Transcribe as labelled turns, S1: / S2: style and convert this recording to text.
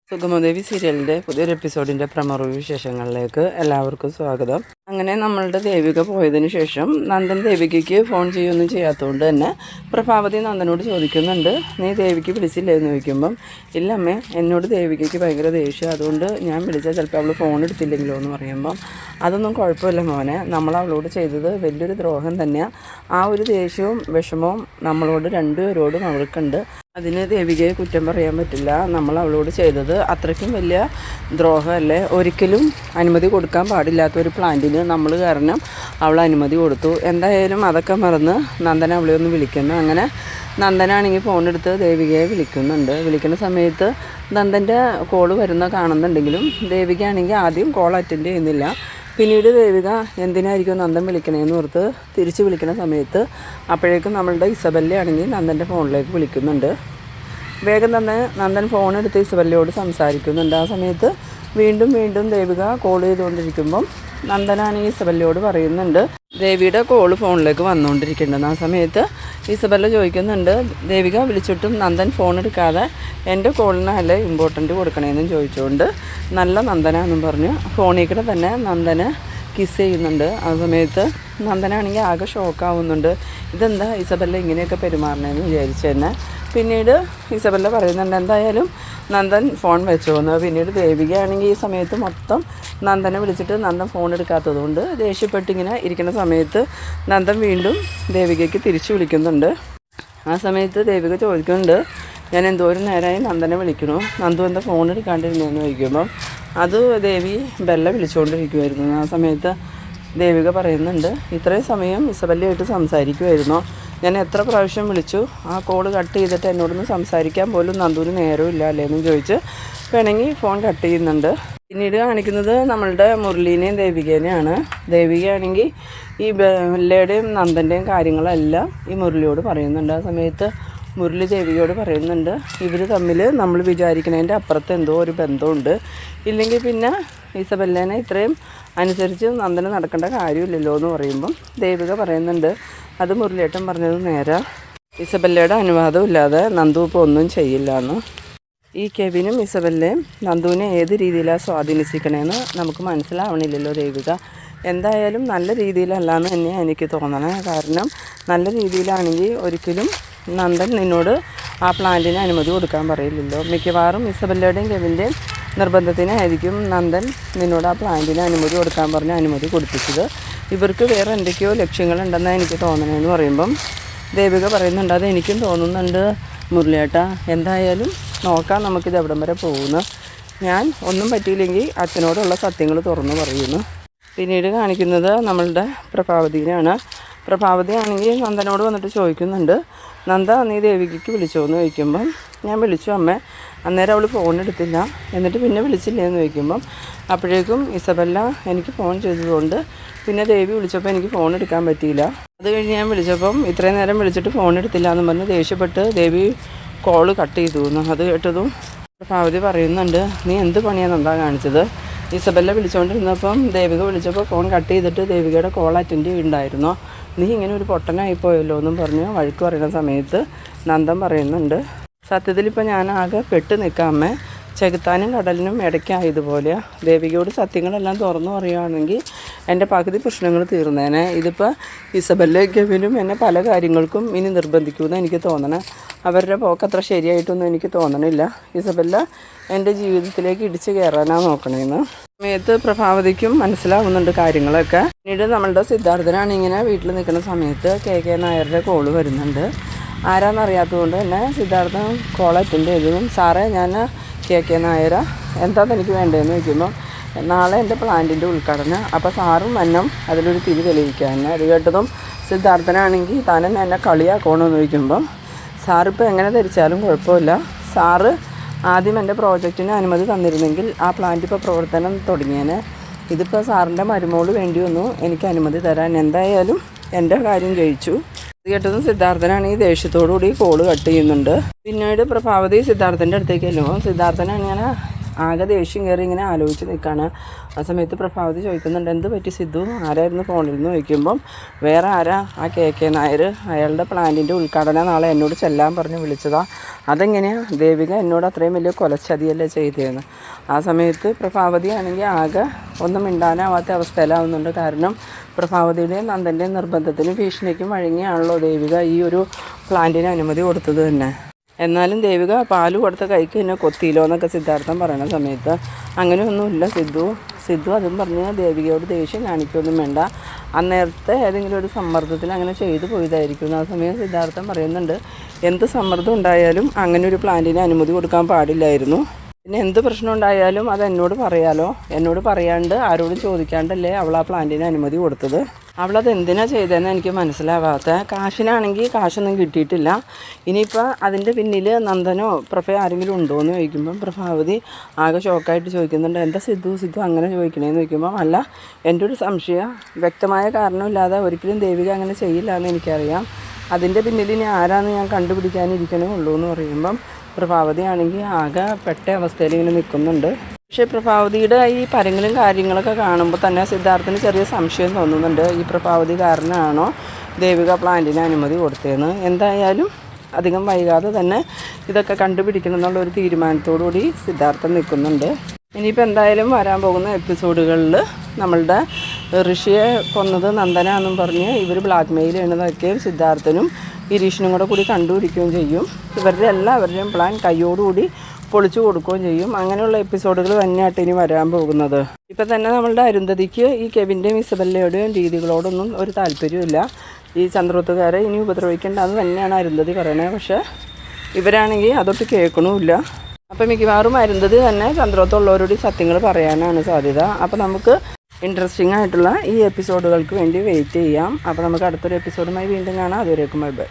S1: സുഗമദേവി സീരിയലിൻ്റെ പുതിയൊരു എപ്പിസോഡിൻ്റെ പ്രമോ വിശേഷങ്ങളിലേക്ക് എല്ലാവർക്കും സ്വാഗതം. അങ്ങനെ നമ്മളുടെ ദേവിക പോയതിന് ശേഷം നന്ദൻ ദേവികയ്ക്ക് ഫോൺ ചെയ്യുകയൊന്നും ചെയ്യാത്തതുകൊണ്ട് തന്നെ പ്രഭാവതി നന്ദനോട് ചോദിക്കുന്നുണ്ട്, നീ ദേവിക്ക് വിളിച്ചില്ലേ എന്ന് ചോദിക്കുമ്പം, ഇല്ല അമ്മേ, എന്നോട് ദേവികയ്ക്ക് ഭയങ്കര ദേഷ്യം, അതുകൊണ്ട് ഞാൻ വിളിച്ചാൽ ചിലപ്പോൾ അവൾ ഫോൺ എടുത്തില്ലെങ്കിലോ എന്ന് പറയുമ്പം, അതൊന്നും കുഴപ്പമില്ല മോനെ, നമ്മൾ അവളോട് ചെയ്തത് വലിയൊരു ദ്രോഹം തന്നെയാണ്. ആ ഒരു ദേഷ്യവും വിഷമവും നമ്മളോട് രണ്ടുപേരോടും അവൾക്കുണ്ട്. അതിന് ദേവികയെ കുറ്റം പറയാൻ പറ്റില്ല. നമ്മൾ അവളോട് ചെയ്തത് അത്രയ്ക്കും വലിയ ദ്രോഹമല്ലേ. ഒരിക്കലും അനുമതി കൊടുക്കാൻ പാടില്ലാത്ത ഒരു പ്ലാന്റിന് നമ്മൾ കാരണം അവൾ അനുമതി കൊടുത്തു. എന്തായാലും അതൊക്കെ മറന്ന് നന്ദന അവളെ ഒന്ന് വിളിക്കുന്നു. അങ്ങനെ നന്ദനാണെങ്കിൽ ഫോണെടുത്ത് ദേവികയെ വിളിക്കുന്നുണ്ട്. വിളിക്കുന്ന സമയത്ത് നന്ദൻ്റെ കോള് വരുന്ന കാണുന്നുണ്ടെങ്കിലും ദേവികയാണെങ്കിൽ ആദ്യം കോൾ അറ്റൻഡ് ചെയ്യുന്നില്ല. പിന്നീട് ദേവിക എന്തിനായിരിക്കും നന്ദൻ വിളിക്കണേന്ന് ഓർത്ത് തിരിച്ച് വിളിക്കുന്ന സമയത്ത് അപ്പോഴേക്കും നമ്മളുടെ ഇസബല്ലയാണെങ്കിൽ നന്ദൻ്റെ ഫോണിലേക്ക് വിളിക്കുന്നുണ്ട്. വേഗം തന്നെ നന്ദൻ ഫോണെടുത്ത് ഇസബല്ലയോട് സംസാരിക്കുന്നുണ്ട്. ആ സമയത്ത് വീണ്ടും ദേവിക കോൾ ചെയ്തുകൊണ്ടിരിക്കുമ്പം നന്ദനാണെങ്കിൽ ഇസബല്ലയോട് പറയുന്നുണ്ട്, ദേവിയുടെ കോള് ഫോണിലേക്ക് വന്നുകൊണ്ടിരിക്കുന്നുണ്ട്. ആ സമയത്ത് ഇസബല്ല ചോദിക്കുന്നുണ്ട്, ദേവിക വിളിച്ചിട്ടും നന്ദൻ ഫോൺ എടുക്കാതെ എൻ്റെ കോളിനല്ലേ ഇമ്പോർട്ടൻ്റ് കൊടുക്കണേന്നും ചോദിച്ചുകൊണ്ട് നല്ല നന്ദനാന്നും പറഞ്ഞ് ഫോണിൽ കൂടെ തന്നെ നന്ദനെ കിസ് ചെയ്യുന്നുണ്ട്. ആ സമയത്ത് നന്ദനാണെങ്കിൽ ആകെ ഷോക്കാവുന്നുണ്ട്. ഇതെന്താ ഇസബല്ല ഇങ്ങനെയൊക്കെ പെരുമാറണേന്ന് വിചാരിച്ചു തന്നെ. പിന്നീട് ഇസബല്ല പറയുന്നുണ്ട്, എന്തായാലും നന്ദൻ ഫോൺ വെച്ചോന്ന്. പിന്നീട് ദേവികയാണെങ്കിൽ ഈ സമയത്ത് മൊത്തം നന്ദനെ വിളിച്ചിട്ട് നന്ദൻ ഫോൺ എടുക്കാത്തതുകൊണ്ട് ദേഷ്യപ്പെട്ടിങ്ങനെ ഇരിക്കുന്ന സമയത്ത് നന്ദൻ വീണ്ടും ദേവികയ്ക്ക് തിരിച്ചു വിളിക്കുന്നുണ്ട്. ആ സമയത്ത് ദേവിക ചോദിക്കുന്നുണ്ട്, ഞാൻ എന്തോരം നേരമായി നന്ദനെ വിളിക്കണു, നന്ദു എന്താ ഫോൺ എടുക്കാണ്ടിരുന്നതെന്ന് ചോദിക്കുമ്പം അത് ദേവി ബെല്ല വിളിച്ചുകൊണ്ടിരിക്കുമായിരുന്നു. ആ സമയത്ത് ദേവിക പറയുന്നുണ്ട്, ഇത്രയും സമയം ഇസബല്ലയായിട്ട് സംസാരിക്കുമായിരുന്നോ? ഞാൻ എത്ര പ്രാവശ്യം വിളിച്ചു, ആ കോള് കട്ട് ചെയ്തിട്ട് എന്നോടൊന്ന് സംസാരിക്കാൻ പോലും നന്ദുവിന് നേരമില്ല അല്ലേന്നും ചോദിച്ച് വേണമെങ്കിൽ ഫോൺ കട്ട് ചെയ്യുന്നുണ്ട്. പിന്നീട് കാണിക്കുന്നത് നമ്മളുടെ മുരളീനെയും ദേവികേനെയാണ്. ദേവികയാണെങ്കിൽ ഈ ബെല്ലയുടെയും നന്ദൻ്റെയും കാര്യങ്ങളെല്ലാം ഈ മുരളിയോട് പറയുന്നുണ്ട്. ആ സമയത്ത് മുരളി ദേവികയോട് പറയുന്നുണ്ട്, ഇവർ തമ്മിൽ നമ്മൾ വിചാരിക്കുന്നതിൻ്റെ അപ്പുറത്ത് എന്തോ ഒരു ബന്ധമുണ്ട്, ഇല്ലെങ്കിൽ പിന്നെ ഇസബല്ലേനെ ഇത്രയും അനുസരിച്ച് നന്ദന് നടക്കേണ്ട കാര്യമില്ലല്ലോ എന്ന് പറയുമ്പം ദേവിക പറയുന്നുണ്ട്, അത് മുരളിയേട്ടൻ പറഞ്ഞത് നേരെ, ഇസബല്ലയുടെ അനുവാദം ഇല്ലാതെ നന്ദു ഇപ്പോൾ ഒന്നും ചെയ്യില്ല എന്ന്. ഈ കെവിനും ഇസബല്ലയും നന്ദുവിനെ ഏത് രീതിയിലാണ് സ്വാധീനിച്ചിരിക്കണേന്ന് നമുക്ക് മനസ്സിലാവണില്ലല്ലോ ദേവിക. എന്തായാലും നല്ല രീതിയിലല്ലാന്ന് തന്നെയാണ് എനിക്ക് തോന്നണേ. കാരണം നല്ല രീതിയിലാണെങ്കിൽ ഒരിക്കലും നന്ദൻ നിന്നോട് ആ പ്ലാന്റിന് അനുമതി കൊടുക്കാൻ പറയില്ലല്ലോ. മിക്കവാറും ഇസബല്ലയുടെയും കെവിൻ്റെയും നിർബന്ധത്തിനായിരിക്കും നന്ദൻ നിന്നോട് ആ പ്ലാന്റിന് അനുമതി കൊടുക്കാൻ പറഞ്ഞ് അനുമതി കൊടുപ്പിച്ചത്. ഇവർക്ക് വേറെ എന്തൊക്കെയോ ലക്ഷ്യങ്ങളുണ്ടെന്നാണ് എനിക്ക് തോന്നണേന്ന് പറയുമ്പം ദേവിക പറയുന്നുണ്ട്, അത് എനിക്കും തോന്നുന്നുണ്ട് മുരളിയേട്ടാ. എന്തായാലും നോക്കാം നമുക്കിത് എവിടം വരെ പോകുന്നു. ഞാൻ ഒന്നും പറ്റിയില്ലെങ്കിൽ അച്ഛനോടുള്ള സത്യങ്ങൾ തുറന്നു പറയുന്നു. പിന്നീട് കാണിക്കുന്നത് നമ്മളുടെ പ്രഭാവതിനാണ്. പ്രഭാവതി ആണെങ്കിൽ നന്ദനോട് വന്നിട്ട് ചോദിക്കുന്നുണ്ട്, നന്ദ നീ ദേവികയ്ക്ക് വിളിച്ചോ എന്ന് ചോദിക്കുമ്പം, ഞാൻ വിളിച്ചു അമ്മേ, അന്നേരം അവൾ ഫോൺ എടുത്തില്ല, എന്നിട്ട് പിന്നെ വിളിച്ചില്ലേ എന്ന് ചോദിക്കുമ്പം അപ്പോഴേക്കും ഇസബല്ല എനിക്ക് ഫോൺ ചെയ്തതുകൊണ്ട് പിന്നെ ദേവി വിളിച്ചപ്പോൾ എനിക്ക് ഫോൺ എടുക്കാൻ പറ്റിയില്ല. അത് കഴിഞ്ഞ് ഞാൻ വിളിച്ചപ്പം ഇത്രയും നേരം വിളിച്ചിട്ട് ഫോൺ എടുത്തില്ല എന്ന് പറഞ്ഞ് ദേഷ്യപ്പെട്ട് ദേവി കോള് കട്ട് ചെയ്തു എന്ന്. അത് കേട്ടതും പ്രഭാവതി പറയുന്നുണ്ട്, നീ എന്ത് പണിയാണ് നന്ദ കാണിച്ചത്? ഇസബല്ല വിളിച്ചുകൊണ്ടിരുന്നപ്പം ദേവിക വിളിച്ചപ്പോൾ ഫോൺ കട്ട് ചെയ്തിട്ട് ദേവികയുടെ കോൾ അറ്റൻഡ് ചെയ്യുന്നുണ്ടായിരുന്നോ? നീ ഇങ്ങനെ ഒരു പൊട്ടനായിപ്പോയല്ലോ എന്നും പറഞ്ഞ് വഴക്ക് പറയുന്ന സമയത്ത് നന്ദൻ പറയുന്നുണ്ട്, സത്യത്തിൽ ഇപ്പം ഞാൻ ആകെ പെട്ട് നിൽക്കാം അമ്മേ, ചെകുത്താനും കടലിനും ഇടയ്ക്കായതുപോലെ ദേവികയോട് സത്യങ്ങളെല്ലാം തുറന്നു പറയുകയാണെങ്കിൽ എൻ്റെ പകുതി പ്രശ്നങ്ങൾ തീർന്നേനെ. ഇതിപ്പോൾ ഇസബല്ല കെവിനും എന്നെ പല കാര്യങ്ങൾക്കും ഇനി നിർബന്ധിക്കുമെന്ന് എനിക്ക് തോന്നണേ. അവരുടെ പോക്കത്ര ശരിയായിട്ടൊന്നും എനിക്ക് തോന്നണില്ല. ഇസബല്ല എൻ്റെ ജീവിതത്തിലേക്ക് ഇടിച്ച് കയറാനാണ് നോക്കണേന്ന്. സമയത്ത് പ്രഭാവതിക്കും മനസ്സിലാവുന്നുണ്ട് കാര്യങ്ങളൊക്കെ. പിന്നീട് നമ്മളുടെ സിദ്ധാർത്ഥനാണ് ഇങ്ങനെ വീട്ടിൽ നിൽക്കുന്ന സമയത്ത് കെ നായരുടെ കോള് വരുന്നുണ്ട്. ആരാന്നറിയാത്തതുകൊണ്ട് തന്നെ സിദ്ധാർത്ഥൻ കോൾ അറ്റൻഡ് ചെയ്തതും, സാറേ ഞാൻ കെ നായര, എന്താണെന്ന് എനിക്ക് വേണ്ടതെന്ന് ചോദിക്കുമ്പോൾ, നാളെ എൻ്റെ പ്ലാന്റിൻ്റെ ഉദ്ഘാടനം, അപ്പോൾ സാറും എന്നും അതിലൊരു തിരി തെളിയിക്കാൻ. അത് കേട്ടതും സിദ്ധാർത്ഥനാണെങ്കിൽ താനും എന്നെ കളിയാക്കണമെന്ന് ചോദിക്കുമ്പം, സാറിപ്പോൾ എങ്ങനെ ധരിച്ചാലും കുഴപ്പമില്ല, സാറ് ആദ്യം എൻ്റെ പ്രോജക്റ്റിന് അനുമതി തന്നിരുന്നെങ്കിൽ ആ പ്ലാന്റ് ഇപ്പോൾ പ്രവർത്തനം തുടങ്ങിയേനെ. ഇതിപ്പോൾ സാറിൻ്റെ മരുമോള് വേണ്ടി വന്നു എനിക്ക് അനുമതി തരാൻ. എന്തായാലും എൻ്റെ കാര്യം ജയിച്ചു. ഇത് കേട്ടതും സിദ്ധാർത്ഥനാണെങ്കിൽ ദേഷ്യത്തോടുകൂടി കോള് കട്ട് ചെയ്യുന്നുണ്ട്. പിന്നീട് പ്രഭാവതി സിദ്ധാർത്ഥൻ്റെ അടുത്തേക്ക് ചെല്ലുമ്പോൾ സിദ്ധാർത്ഥനാണ് ഇങ്ങനെ ആകെ ദേഷ്യം കയറി ഇങ്ങനെ ആലോചിച്ച് നിൽക്കുകയാണ്. ആ സമയത്ത് പ്രഭാവതി ചോദിക്കുന്നുണ്ട്, എന്ത് പറ്റി സിദ്ധു, ആരായിരുന്നു ഫോണിൽ നിന്ന് ചോദിക്കുമ്പം വേറെ ആരാ, ആ KK നായർ അയാളുടെ പ്ലാന്റിൻ്റെ ഉദ്ഘാടനം നാളെ എന്നോട് ചെല്ലാൻ പറഞ്ഞ് വിളിച്ചതാണ്. അതെങ്ങനെയാണ് ദേവിക എന്നോട് അത്രയും വലിയ കൊലച്ചതിയല്ലേ ചെയ്തതെന്ന്. ആ സമയത്ത് പ്രഭാവതി ആണെങ്കിൽ ആകെ ഒന്നും മിണ്ടാനാവാത്ത അവസ്ഥയിലാവുന്നുണ്ട്. കാരണം പ്രഭാവതിയുടെയും നന്ദൻ്റെയും നിർബന്ധത്തിന് ഭീഷണിക്കും വഴങ്ങിയാണല്ലോ ദേവിക ഈ ഒരു പ്ലാന്റിന് അനുമതി കൊടുത്തത് തന്നെ. എന്നാലും ദേവിക പാല് കൊടുത്ത കൈക്ക് എന്നെ കൊത്തിയില്ലോ എന്നൊക്കെ സിദ്ധാർത്ഥൻ പറയുന്ന സമയത്ത് അങ്ങനെയൊന്നുമില്ല സിദ്ധു അതും പറഞ്ഞ് ദേവികയോട് ദേഷ്യം കാണിക്കുകയൊന്നും വേണ്ട, അന്നേരത്തെ ഏതെങ്കിലും ഒരു സമ്മർദ്ദത്തിൽ അങ്ങനെ ചെയ്തു പോയതായിരിക്കും. ആ സമയം സിദ്ധാർത്ഥൻ പറയുന്നുണ്ട്, എന്ത് സമ്മർദ്ദം ഉണ്ടായാലും അങ്ങനെ ഒരു പ്ലാന്റിന് അനുമതി കൊടുക്കാൻ പാടില്ലായിരുന്നു. പിന്നെ എന്ത് പ്രശ്നം ഉണ്ടായാലും അത് എന്നോട് പറയാലോ, എന്നോട് പറയാണ്ട് ആരോടും ചോദിക്കാണ്ടല്ലേ അവൾ ആ പ്ലാന്റിന് അനുമതി കൊടുത്തത്. അവളത് എന്തിനാണ് ചെയ്തതെന്ന് എനിക്ക് മനസ്സിലാവാത്ത. കാശിനാണെങ്കിൽ കാശൊന്നും കിട്ടിയിട്ടില്ല. ഇനിയിപ്പോൾ അതിൻ്റെ പിന്നിൽ നന്ദനോ പ്രഭയോ ആരെങ്കിലും ഉണ്ടോ എന്ന് ചോദിക്കുമ്പം പ്രഭാവതി ആകെ ഷോക്കായിട്ട് ചോദിക്കുന്നുണ്ട്, എന്താ സിദ്ധു അങ്ങനെ ചോദിക്കണേന്ന് ചോദിക്കുമ്പം അല്ല, എൻ്റെ ഒരു സംശയം വ്യക്തമായ കാരണമില്ലാതെ ഒരിക്കലും ദേവിക അങ്ങനെ ചെയ്യില്ല എന്ന് എനിക്കറിയാം. അതിൻ്റെ പിന്നിൽ ഇനി ആരാന്ന് ഞാൻ കണ്ടുപിടിക്കാനിരിക്കണേ ഉള്ളൂ എന്ന് പറയുമ്പം പ്രഭാവതി ആണെങ്കിൽ ആകെ പെട്ട അവസ്ഥയിൽ ഇങ്ങനെ നിൽക്കുന്നുണ്ട്. പക്ഷേ പ്രഭാവതിയുടെ ഈ പരങ്ങളും കാര്യങ്ങളൊക്കെ കാണുമ്പോൾ തന്നെ സിദ്ധാർത്ഥന് ചെറിയ സംശയം തോന്നുന്നുണ്ട്, ഈ പ്രഭാവതി കാരണമാണോ ദേവിക പ്ലാന്റിന് അനുമതി കൊടുത്തതെന്ന്. എന്തായാലും അധികം വൈകാതെ തന്നെ ഇതൊക്കെ കണ്ടുപിടിക്കണം എന്നുള്ളൊരു തീരുമാനത്തോടുകൂടി സിദ്ധാർത്ഥൻ നിൽക്കുന്നുണ്ട്. ഇനിയിപ്പോൾ എന്തായാലും വരാൻ പോകുന്ന എപ്പിസോഡുകളിൽ നമ്മളുടെ ഋഷിയെ കൊന്നത് നന്ദന എന്നും പറഞ്ഞ് ഇവർ ബ്ലാക്ക് മെയിൽ ചെയ്യുന്നതൊക്കെയും സിദ്ധാർത്ഥനും ഗിരീഷിനും കൂടി കണ്ടുപിടിക്കുകയും ചെയ്യും. ഇവരുടെ എല്ലാവരുടെയും പ്ലാൻ കയ്യോടുകൂടി പൊളിച്ചു കൊടുക്കുകയും ചെയ്യും. അങ്ങനെയുള്ള എപ്പിസോഡുകൾ തന്നെയായിട്ട് ഇനി വരാൻ പോകുന്നത്. ഇപ്പം തന്നെ നമ്മളുടെ അരുന്ധതിക്ക് ഈ കെവിൻ്റെയും ഇസബല്ലയുടെയും രീതികളോടൊന്നും ഒരു താല്പര്യമില്ല. ഈ ചന്ദ്രോത്തുകാരെ ഇനി ഉപദ്രവിക്കേണ്ടെന്ന് തന്നെയാണ് അരുന്ധതി പറയണത്. പക്ഷേ ഇവരാണെങ്കിൽ അതൊട്ട് കേൾക്കണമില്ല. അപ്പം മിക്കവാറും അരുന്ധതി തന്നെ ചന്ദ്രോത്തുള്ളവരോട് സത്യങ്ങൾ പറയാനാണ് സാധ്യത. അപ്പോൾ നമുക്ക് ഇൻട്രസ്റ്റിംഗ് ആയിട്ടുള്ള ഈ എപ്പിസോഡുകൾക്ക് വേണ്ടി വെയിറ്റ് ചെയ്യാം. അപ്പോൾ നമുക്ക് അടുത്തൊരു എപ്പിസോഡുമായി വീണ്ടും കാണാം. അതുവരേക്കും ബൈ ബൈ.